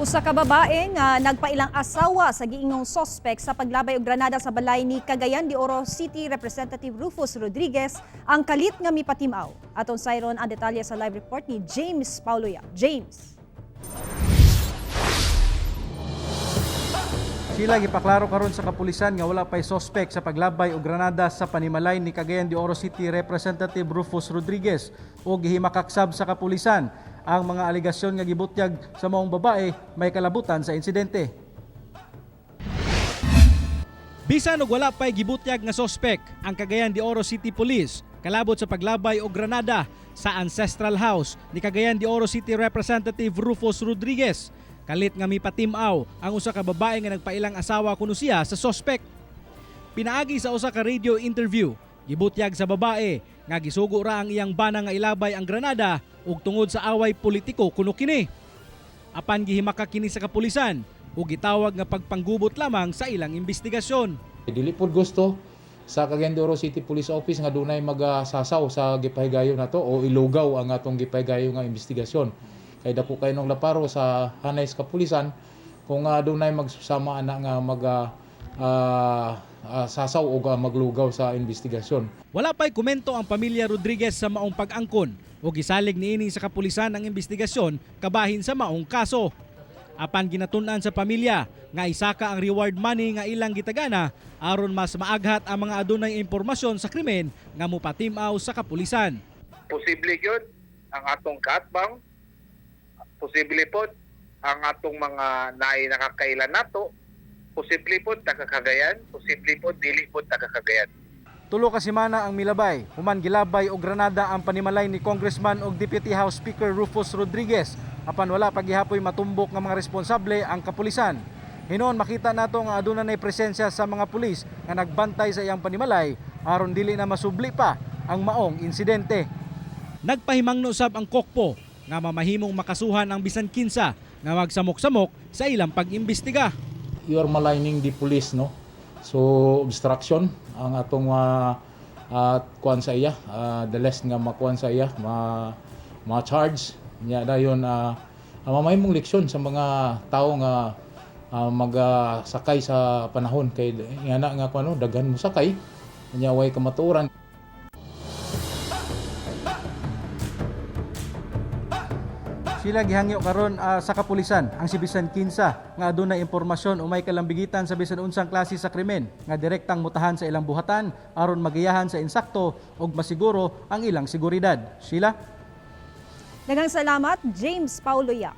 Usa ka babae nga nagpailang asawa sa giingong sospek sa paglabay og granada sa balay ni Cagayan de Oro City Representative Rufus Rodriguez ang kalit nga mipatimaw. Aton sayron ang detalye sa live report ni James Pauloya. James. Sila gipaklaro karon sa kapulisan nga wala pay sospek sa paglabay og granada sa panimalay ni Cagayan de Oro City Representative Rufus Rodriguez o gihimakak-sab sa kapulisan ang mga aligasyon nga gibutyag sa maong babae may kalabutan sa insidente. Bisan og wala pay gibutyag nga sospek, ang Cagayan de Oro City Police kalabot sa paglabay og granada sa ancestral house ni Cagayan de Oro City Representative Rufus Rodriguez. Kalit nga mipatimaw ang usa ka babae nga nagpailang asawa kuno siya sa sospek. Pinaagi sa usa ka radio interview, gibutyag sa babae nga gisugo ra ang iyang bana nga ilabay ang granada ug tungod sa away politiko kuno kini. Apan gihimakak kini sa kapulisan ug gitawag nga pagpanggubot lamang sa ilang investigasyon. Dili pod gusto sa Cagayan de Oro City Police Office nga dunay magasasaw sa gipahigayon nato o ilugaw ang atong gipahigayon nga investigasyon. Kay dako kay nung laparo sa hanay sa kapulisan kung dunay magsusama ana nga sasaw o maglugaw sa investigasyon. Wala pa'y komento ang pamilya Rodriguez sa maong pag-angkon o gisalig niini sa kapulisan ang investigasyon kabahin sa maong kaso. Apan ginatun-an sa pamilya nga isaka ang reward money nga ilang gitagana aron mas maaghat ang mga adunay impormasyon sa krimen nga mopatimaw sa kapulisan. Posible yun ang atong katbang, posible po ang atong mga nakakailan nato, posible po taga-Cagayan, posible po dili po taga-Cagayan. Tulo ka semana ang milabay, human gilabay og granada ang panimalay ni Congressman ug Deputy House Speaker Rufus Rodriguez. Apan wala pagihapoy matumbok nga mga responsable ang kapulisan. Hinon makita nato nga aduna nay presensya sa mga pulis nga nagbantay sa iyang panimalay aron dili na masubli pa ang maong insidente. Nagpahimangno sab ang kokpo nga mamahimong makasuhan ang bisan kinsa nga magsamok-samok sa ilang pag-imbestiga. You are maligning the police, no? So obstruction ang atong kuan sa iya, the less nga makuan sa iya, ma-charge nya dayon mamahimong leksyon sa mga tao nga magsakay sa panahon kay ingana nga kuno daghan mo sakay nya way kamatuoran. Sila gihangyo karon sa kapulisan ang si bisan kinsa nga adunay impormasyon o may kalambigitan sa bisan unsang klase sa krimen nga direktang mutahan sa ilang buhatan aron magiyahan sa insakto ug masiguro ang ilang seguridad. Sila. Daghang salamat, James Pauloya.